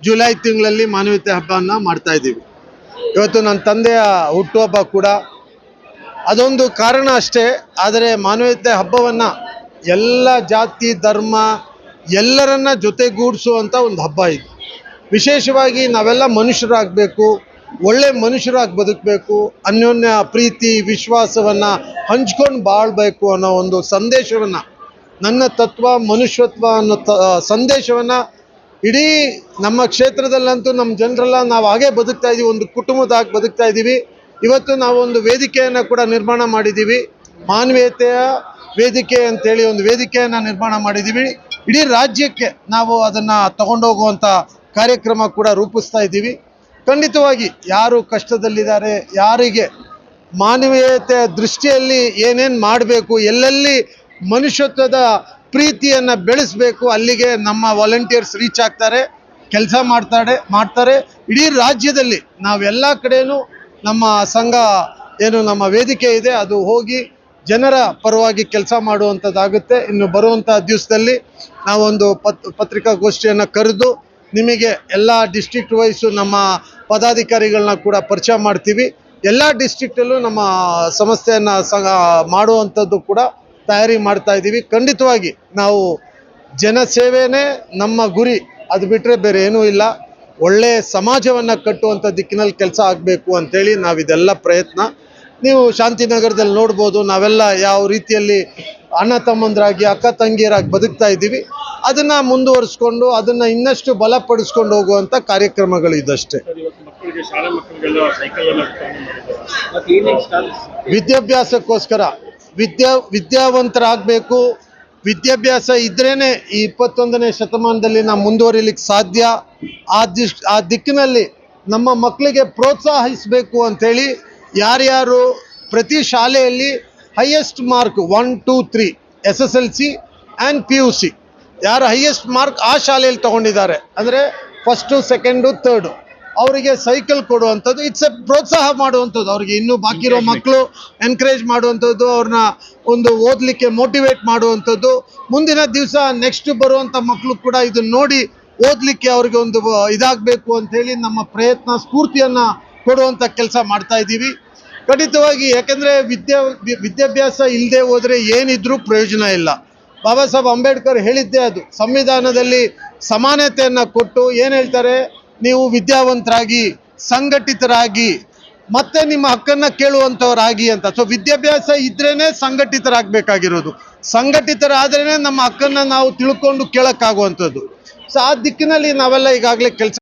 July ತಿಂಗಳಲ್ಲಿ ಮಾನವೀಯತೆ ಹಬ್ಬವನ್ನು ಮಾಡ್ತಾ ಇದ್ದೀವಿ. ಇವತ್ತು ನನ್ನ ತಂದೆಯ ಹುಟ್ಟುಹಬ್ಬ ಕೂಡ ಅದೊಂದು ಕಾರಣ ಅಷ್ಟೇ. ಆದರೆ ಮಾನವೀಯತೆ ಹಬ್ಬವನ್ನು ಎಲ್ಲ ಜಾತಿ ಧರ್ಮ ಎಲ್ಲರನ್ನ ಜೊತೆಗೂಡಿಸುವಂಥ ಒಂದು ಹಬ್ಬ ಇದು. ವಿಶೇಷವಾಗಿ ನಾವೆಲ್ಲ ಮನುಷ್ಯರಾಗಬೇಕು, ಒಳ್ಳೆ ಮನುಷ್ಯರಾಗಿ ಬದುಕಬೇಕು, ಅನ್ಯೋನ್ಯ ಪ್ರೀತಿ ವಿಶ್ವಾಸವನ್ನು ಹಂಚ್ಕೊಂಡು ಬಾಳಬೇಕು ಅನ್ನೋ ಒಂದು ಸಂದೇಶವನ್ನು, ನನ್ನ ತತ್ವ ಮನುಷ್ಯತ್ವ ಅನ್ನೋ ಸಂದೇಶವನ್ನು ಇಡೀ ನಮ್ಮ ಕ್ಷೇತ್ರದಲ್ಲಂತೂ ನಮ್ಮ ಜನರೆಲ್ಲ ನಾವು ಹಾಗೇ ಬದುಕ್ತಾ ಇದ್ದೀವಿ, ಒಂದು ಕುಟುಂಬದಾಗಿ ಬದುಕ್ತಾ ಇದ್ದೀವಿ. ಇವತ್ತು ನಾವು ಒಂದು ವೇದಿಕೆಯನ್ನು ಕೂಡ ನಿರ್ಮಾಣ ಮಾಡಿದ್ದೀವಿ, ಮಾನವೀಯತೆಯ ವೇದಿಕೆ ಅಂತೇಳಿ ಒಂದು ವೇದಿಕೆಯನ್ನು ನಿರ್ಮಾಣ ಮಾಡಿದ್ದೀವಿ. ಇಡೀ ರಾಜ್ಯಕ್ಕೆ ನಾವು ಅದನ್ನು ತಗೊಂಡೋಗುವಂಥ ಕಾರ್ಯಕ್ರಮ ಕೂಡ ರೂಪಿಸ್ತಾ ಇದ್ದೀವಿ. ಖಂಡಿತವಾಗಿ ಯಾರು ಕಷ್ಟದಲ್ಲಿದ್ದಾರೆ, ಯಾರಿಗೆ ಮಾನವೀಯತೆಯ ದೃಷ್ಟಿಯಲ್ಲಿ ಏನೇನು ಮಾಡಬೇಕು, ಎಲ್ಲೆಲ್ಲಿ ಮನುಷ್ಯತ್ವದ ಪ್ರೀತಿಯನ್ನು ಬೆಳೆಸಬೇಕು, ಅಲ್ಲಿಗೆ ನಮ್ಮ ವಾಲಂಟಿಯರ್ಸ್ ರೀಚ್ ಆಗ್ತಾರೆ, ಕೆಲಸ ಮಾಡ್ತಾರೆ. ಇಡೀ ರಾಜ್ಯದಲ್ಲಿ ನಾವೆಲ್ಲ ಕಡೆಯೂ ನಮ್ಮ ಸಂಘ ಏನು ನಮ್ಮ ವೇದಿಕೆ ಇದೆ ಅದು ಹೋಗಿ ಜನರ ಪರವಾಗಿ ಕೆಲಸ ಮಾಡುವಂಥದ್ದಾಗುತ್ತೆ. ಇನ್ನು ಬರುವಂಥ ದಿವಸದಲ್ಲಿ ನಾವೊಂದು ಪತ್ರಿಕಾಗೋಷ್ಠಿಯನ್ನು ಕರೆದು ನಿಮಗೆ ಎಲ್ಲ ಡಿಸ್ಟ್ರಿಕ್ಟ್ ವೈಸು ನಮ್ಮ ಪದಾಧಿಕಾರಿಗಳನ್ನ ಕೂಡ ಪರಿಚಯ ಮಾಡ್ತೀವಿ. ಎಲ್ಲ ಡಿಸ್ಟ್ರಿಕ್ಟಲ್ಲೂ ನಮ್ಮ ಸಂಸ್ಥೆಯನ್ನು ಮಾಡುವಂಥದ್ದು ಕೂಡ ತಯಾರಿ ಮಾಡ್ತಾ ಇದ್ದೀವಿ. ಖಂಡಿತವಾಗಿ ನಾವು ಜನಸೇವೆನೇ ನಮ್ಮ ಗುರಿ, ಅದು ಬಿಟ್ಟರೆ ಬೇರೆ ಏನೂ ಇಲ್ಲ. ಒಳ್ಳೆಯ ಸಮಾಜವನ್ನು ಕಟ್ಟುವಂಥ ದಿಕ್ಕಿನಲ್ಲಿ ಕೆಲಸ ಆಗಬೇಕು ಅಂಥೇಳಿ ನಾವಿದೆಲ್ಲ ಪ್ರಯತ್ನ. ನೀವು ಶಾಂತಿನಗರದಲ್ಲಿ ನೋಡ್ಬೋದು, ನಾವೆಲ್ಲ ಯಾವ ರೀತಿಯಲ್ಲಿ ಅಣ್ಣ ತಮ್ಮಂದರಾಗಿ ಅಕ್ಕ ತಂಗಿಯರಾಗಿ ಬದುಕ್ತಾ ಇದ್ದೀವಿ. ಅದನ್ನು ಮುಂದುವರಿಸ್ಕೊಂಡು ಅದನ್ನು ಇನ್ನಷ್ಟು ಬಲಪಡಿಸ್ಕೊಂಡು ಹೋಗುವಂಥ ಕಾರ್ಯಕ್ರಮಗಳು ಇದಷ್ಟೇ. ವಿದ್ಯಾಭ್ಯಾಸಕ್ಕೋಸ್ಕರ ವಿದ್ಯಾವಂತರಾಗಬೇಕು. ವಿದ್ಯಾಭ್ಯಾಸ ಇದ್ರೇ ಈ 21ನೇ ಶತಮಾನದಲ್ಲಿ ನಾವು ಮುಂದುವರಿಲಿಕ್ಕೆ ಸಾಧ್ಯ. ಆ ದಿಕ್ಕಿನಲ್ಲಿ ನಮ್ಮ ಮಕ್ಕಳಿಗೆ ಪ್ರೋತ್ಸಾಹಿಸಬೇಕು ಅಂಥೇಳಿ ಯಾರ್ಯಾರು ಪ್ರತಿ ಶಾಲೆಯಲ್ಲಿ highest mark 1, 2, 3 SSLC and PUC ಯಾರು ಹೈಯೆಸ್ಟ್ ಮಾರ್ಕ್ ಆ ಶಾಲೆಯಲ್ಲಿ ತೊಗೊಂಡಿದ್ದಾರೆ, ಅಂದರೆ ಫಸ್ಟು ಸೆಕೆಂಡು ಥರ್ಡು, ಅವರಿಗೆ ಸೈಕಲ್ ಕೊಡುವಂಥದ್ದು, ಇಟ್ಸ್ ಎ ಪ್ರೋತ್ಸಾಹ ಮಾಡುವಂಥದ್ದು. ಅವ್ರಿಗೆ ಇನ್ನೂ ಬಾಕಿ ಇರೋ ಮಕ್ಕಳು ಎನ್ಕರೇಜ್ ಮಾಡುವಂಥದ್ದು, ಅವ್ರನ್ನ ಒಂದು ಓದಲಿಕ್ಕೆ ಮೋಟಿವೇಟ್ ಮಾಡುವಂಥದ್ದು. ಮುಂದಿನ ದಿವಸ ನೆಕ್ಸ್ಟ್ ಬರುವಂಥ ಮಕ್ಕಳು ಕೂಡ ಇದನ್ನು ನೋಡಿ ಓದಲಿಕ್ಕೆ ಅವ್ರಿಗೆ ಒಂದು ಇದಾಗಬೇಕು ಅಂಥೇಳಿ ನಮ್ಮ ಪ್ರಯತ್ನ ಸ್ಫೂರ್ತಿಯನ್ನು ಕೊಡುವಂಥ ಕೆಲಸ ಮಾಡ್ತಾ ಇದ್ದೀವಿ. ಖಂಡಿತವಾಗಿ ಯಾಕೆಂದರೆ ವಿದ್ಯಾಭ್ಯಾಸ ಇಲ್ಲದೆ ಹೋದರೆ ಏನಿದ್ರೂ ಪ್ರಯೋಜನ ಇಲ್ಲ. ಬಾಬಾ ಸಾಹೇಬ್ ಅಂಬೇಡ್ಕರ್ ಹೇಳಿದ್ದೇ ಅದು. ಸಂವಿಧಾನದಲ್ಲಿ ಸಮಾನತೆಯನ್ನು ಕೊಟ್ಟು ಏನು ಹೇಳ್ತಾರೆ, ನೀವು ವಿದ್ಯಾವಂತರಾಗಿ ಸಂಘಟಿತರಾಗಿ ಮತ್ತೆ ನಿಮ್ಮ ಹಕ್ಕನ್ನು ಕೇಳುವಂಥವರಾಗಿ ಅಂತ. ಸೊ ವಿದ್ಯಾಭ್ಯಾಸ ಇದ್ರೇ ಸಂಘಟಿತರಾಗಬೇಕಾಗಿರೋದು. ಸಂಘಟಿತರಾದ್ರೇ ನಮ್ಮ ಹಕ್ಕನ್ನು ನಾವು ತಿಳ್ಕೊಂಡು ಕೇಳೋಕ್ಕಾಗುವಂಥದ್ದು. ಸೊ ಆ ದಿಕ್ಕಿನಲ್ಲಿ ನಾವೆಲ್ಲ ಈಗಾಗಲೇ ಕೆಲಸ